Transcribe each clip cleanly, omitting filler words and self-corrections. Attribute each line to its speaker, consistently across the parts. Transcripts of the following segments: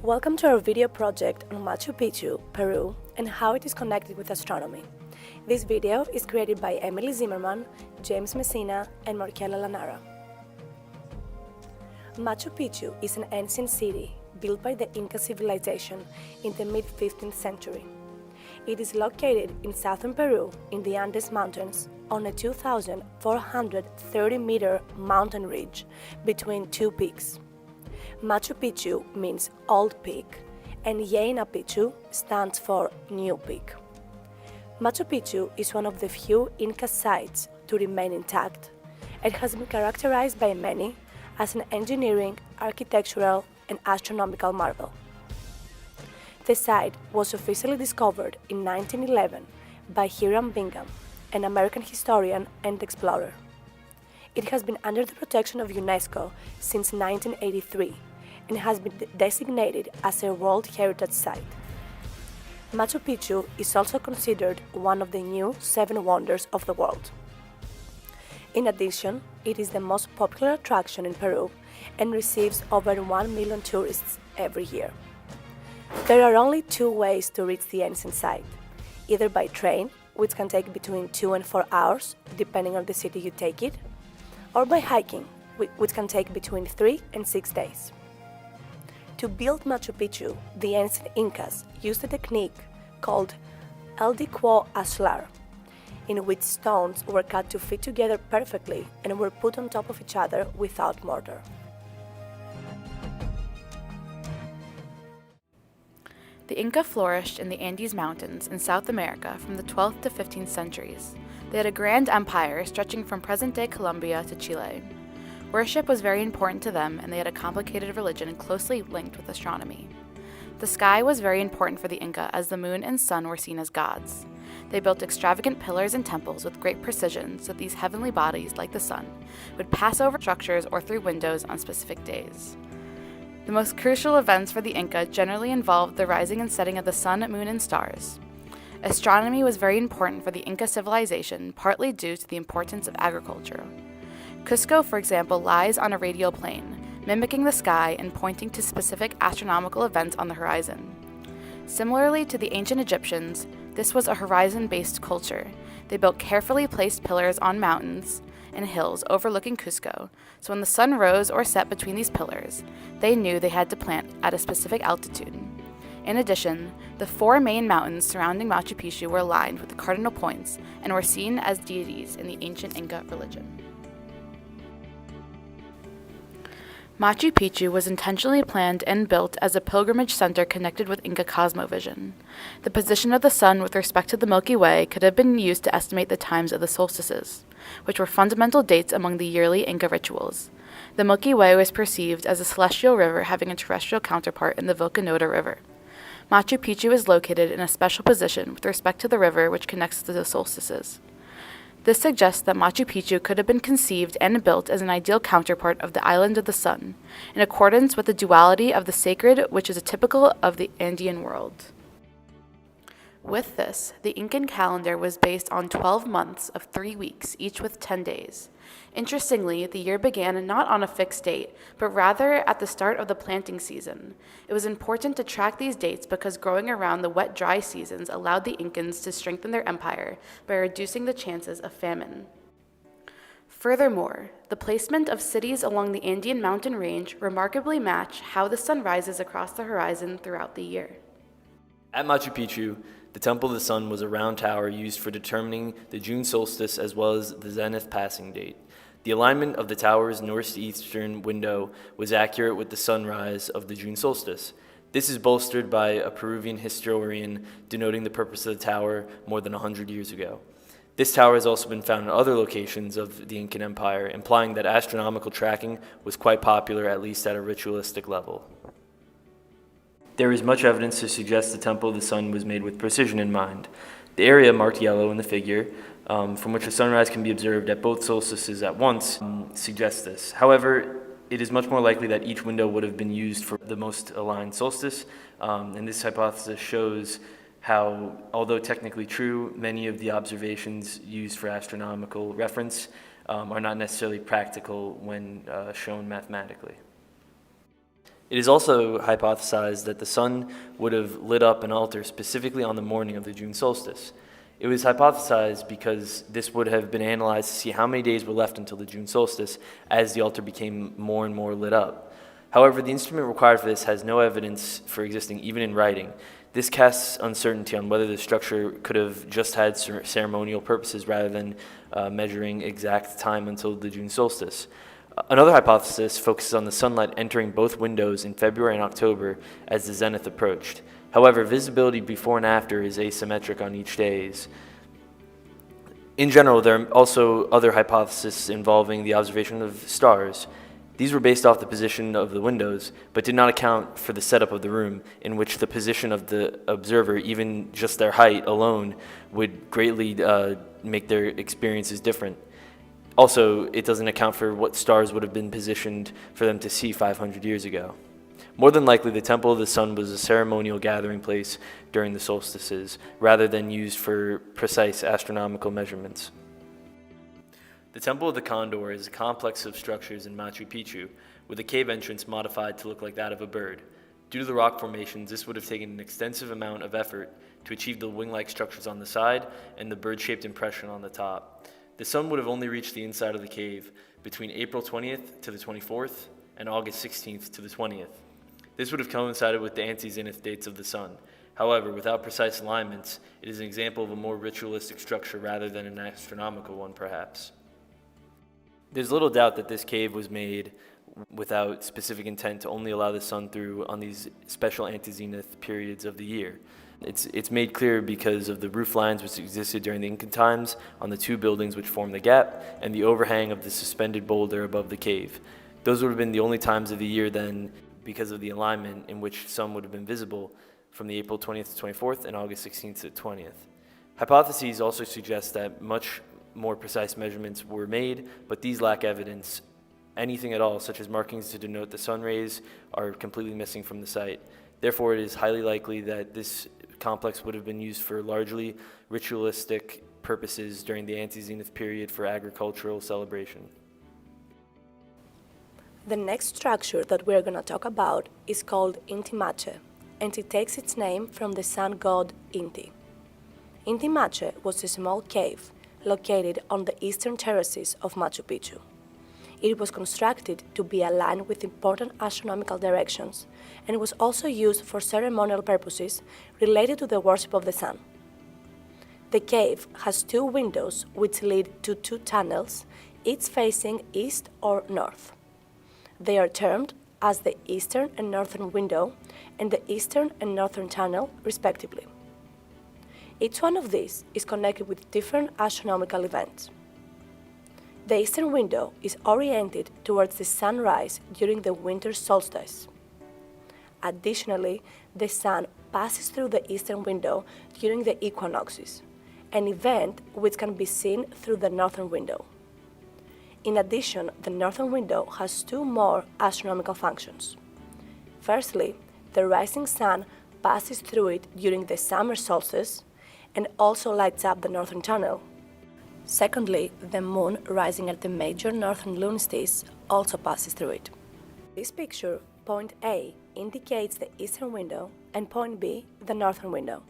Speaker 1: Welcome to our video project on Machu Picchu, Peru, and how it is connected with astronomy. This video is created by Emily Zimmerman, James Messina, and Markela Lanara. Machu Picchu is an ancient city built by the Inca civilization in the mid-15th century. It is located in southern Peru in the Andes Mountains on a 2,430-meter mountain ridge between two peaks. Machu Picchu means Old Peak, and Yayna Picchu stands for New Peak. Machu Picchu is one of the few Inca sites to remain intact. It has been characterized by many as an engineering, architectural, and astronomical marvel. The site was officially discovered in 1911 by Hiram Bingham, an American historian and explorer. It has been under the protection of UNESCO since 1983 and has been designated as a World Heritage Site. Machu Picchu is also considered one of the new 7 wonders of the world. In addition, it is the most popular attraction in Peru and receives over 1 million tourists every year. There are only 2 ways to reach the ancient site, either by train, which can take between 2 and 4 hours, depending on the city you take it, or by hiking, which can take between 3 and 6 days. To build Machu Picchu, the ancient Incas used a technique called el diquo ashlar, in which stones were cut to fit together perfectly and were put on top of each other without mortar.
Speaker 2: The Inca flourished in the Andes Mountains in South America from the 12th to 15th centuries. They had a grand empire stretching from present-day Colombia to Chile. Worship was very important to them, and they had a complicated religion closely linked with astronomy. The sky was very important for the Inca, as the moon and sun were seen as gods. They built extravagant pillars and temples with great precision so that these heavenly bodies, like the sun, would pass over structures or through windows on specific days. The most crucial events for the Inca generally involved the rising and setting of the sun, moon, and stars. Astronomy was very important for the Inca civilization, partly due to the importance of agriculture. Cusco, for example, lies on a radial plane, mimicking the sky and pointing to specific astronomical events on the horizon. Similarly to the ancient Egyptians, this was a horizon-based culture. They built carefully placed pillars on mountains and hills overlooking Cusco, so when the sun rose or set between these pillars, they knew they had to plant at a specific altitude. In addition, the 4 main mountains surrounding Machu Picchu were aligned with the cardinal points and were seen as deities in the ancient Inca religion. Machu Picchu was intentionally planned and built as a pilgrimage center connected with Inca cosmovision. The position of the sun with respect to the Milky Way could have been used to estimate the times of the solstices, which were fundamental dates among the yearly Inca rituals. The Milky Way was perceived as a celestial river having a terrestrial counterpart in the Vilcanota River. Machu Picchu is located in a special position with respect to the river which connects to the solstices. This suggests that Machu Picchu could have been conceived and built as an ideal counterpart of the island of the sun, in accordance with the duality of the sacred which is typical of the Andean world. With this, the Incan calendar was based on 12 months of 3 weeks, each with 10 days. Interestingly, the year began not on a fixed date, but rather at the start of the planting season. It was important to track these dates because growing around the wet, dry seasons allowed the Incans to strengthen their empire by reducing the chances of famine. Furthermore, the placement of cities along the Andean mountain range remarkably match how the sun rises across the horizon throughout the year.
Speaker 3: At Machu Picchu, the Temple of the Sun was a round tower used for determining the June solstice as well as the zenith passing date. The alignment of the tower's northeastern window was accurate with the sunrise of the June solstice. This is bolstered by a Peruvian historian denoting the purpose of the tower more than 100 years ago. This tower has also been found in other locations of the Incan Empire, implying that astronomical tracking was quite popular, at least at a ritualistic level. There is much evidence to suggest the Temple of the Sun was made with precision in mind. The area marked yellow in the figure, from which a sunrise can be observed at both solstices at once, suggests this. However, it is much more likely that each window would have been used for the most aligned solstice, and this hypothesis shows how, although technically true, many of the observations used for astronomical reference are not necessarily practical when shown mathematically. It is also hypothesized that the sun would have lit up an altar specifically on the morning of the June solstice. It was hypothesized because this would have been analyzed to see how many days were left until the June solstice as the altar became more and more lit up. However, the instrument required for this has no evidence for existing even in writing. This casts uncertainty on whether the structure could have just had ceremonial purposes rather than measuring exact time until the June solstice. Another hypothesis focuses on the sunlight entering both windows in February and October as the zenith approached. However, visibility before and after is asymmetric on each days. In general, there are also other hypotheses involving the observation of stars. These were based off the position of the windows, but did not account for the setup of the room, in which the position of the observer, even just their height alone, would greatly make their experiences different. Also, it doesn't account for what stars would have been positioned for them to see 500 years ago. More than likely, the Temple of the Sun was a ceremonial gathering place during the solstices, rather than used for precise astronomical measurements. The Temple of the Condor is a complex of structures in Machu Picchu, with a cave entrance modified to look like that of a bird. Due to the rock formations, this would have taken an extensive amount of effort to achieve the wing-like structures on the side and the bird-shaped impression on the top. The sun would have only reached the inside of the cave between April 20th to the 24th and August 16th to the 20th. This would have coincided with the anti-zenith dates of the sun. However, without precise alignments, it is an example of a more ritualistic structure rather than an astronomical one, perhaps. There's little doubt that this cave was made without specific intent to only allow the sun through on these special anti-zenith periods of the year. It's made clear because of the roof lines which existed during the Incan times on the two buildings which form the gap and the overhang of the suspended boulder above the cave. Those would have been the only times of the year then, because of the alignment in which sun would have been visible from the April 20th to 24th and August 16th to 20th. Hypotheses also suggest that much more precise measurements were made, but these lack evidence. Anything at all, such as markings to denote the sun rays, are completely missing from the site. Therefore, it is highly likely that this complex would have been used for largely ritualistic purposes during the anti-zenith period for agricultural celebration.
Speaker 1: The next structure that we're going to talk about is called Inti Mache, and it takes its name from the sun god Inti. Inti Mache was a small cave located on the eastern terraces of Machu Picchu. It was constructed to be aligned with important astronomical directions, and was also used for ceremonial purposes related to the worship of the sun. The cave has two windows which lead to two tunnels, each facing east or north. They are termed as the eastern and northern window and the eastern and northern tunnel, respectively. Each one of these is connected with different astronomical events. The eastern window is oriented towards the sunrise during the winter solstice. Additionally, the sun passes through the eastern window during the equinoxes, an event which can be seen through the northern window. In addition, the northern window has two more astronomical functions. Firstly, the rising sun passes through it during the summer solstice and also lights up the northern tunnel. Secondly, the moon rising at the major northern lunacies also passes through it. This picture, point A, indicates the eastern window and point B, the northern window.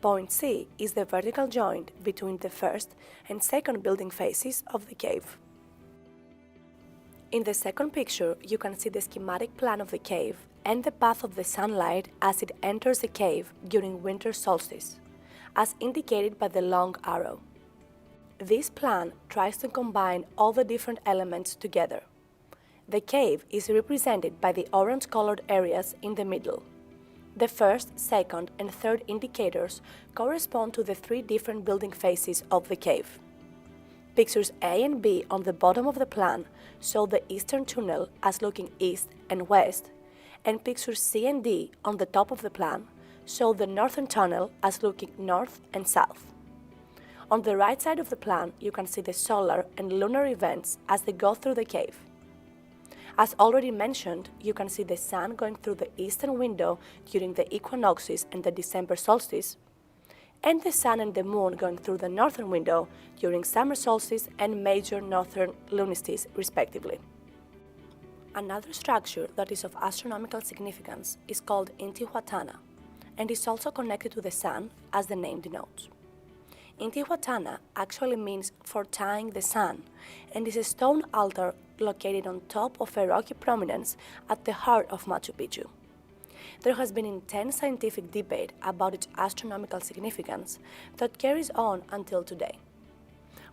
Speaker 1: Point C is the vertical joint between the first and second building faces of the cave. In the second picture, you can see the schematic plan of the cave and the path of the sunlight as it enters the cave during winter solstice, as indicated by the long arrow. This plan tries to combine all the different elements together. The cave is represented by the orange-colored areas in the middle. The first, second, and third indicators correspond to the three different building faces of the cave. Pictures A and B on the bottom of the plan show the eastern tunnel as looking east and west, and pictures C and D on the top of the plan show the northern tunnel as looking north and south. On the right side of the plan, you can see the solar and lunar events as they go through the cave. As already mentioned, you can see the sun going through the eastern window during the equinoxes and the December solstice, and the sun and the moon going through the northern window during summer solstice and major northern lunacies, respectively. Another structure that is of astronomical significance is called Intihuatana and is also connected to the sun, as the name denotes. Intihuatana actually means for tying the sun and is a stone altar located on top of a rocky prominence at the heart of Machu Picchu. There has been intense scientific debate about its astronomical significance that carries on until today.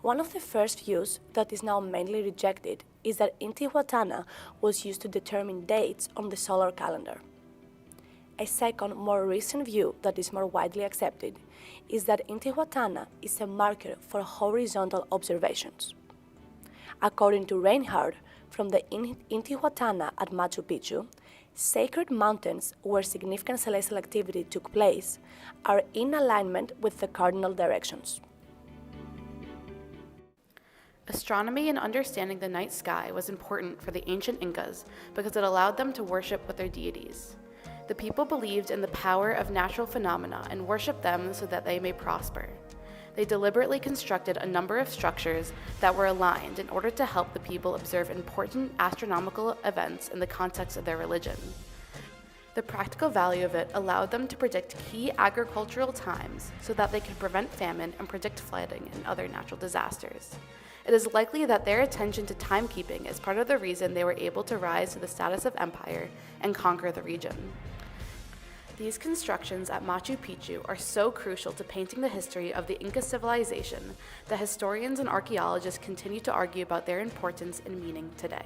Speaker 1: One of the first views that is now mainly rejected is that Intihuatana was used to determine dates on the solar calendar. A second, more recent view that is more widely accepted is that Intihuatana is a marker for horizontal observations. According to Reinhardt, from the Intihuatana at Machu Picchu, sacred mountains where significant celestial activity took place are in alignment with the cardinal directions.
Speaker 2: Astronomy and understanding the night sky was important for the ancient Incas because it allowed them to worship with their deities. The people believed in the power of natural phenomena and worshiped them so that they may prosper. They deliberately constructed a number of structures that were aligned in order to help the people observe important astronomical events in the context of their religion. The practical value of it allowed them to predict key agricultural times so that they could prevent famine and predict flooding and other natural disasters. It is likely that their attention to timekeeping is part of the reason they were able to rise to the status of empire and conquer the region. These constructions at Machu Picchu are so crucial to painting the history of the Inca civilization that historians and archaeologists continue to argue about their importance and meaning today.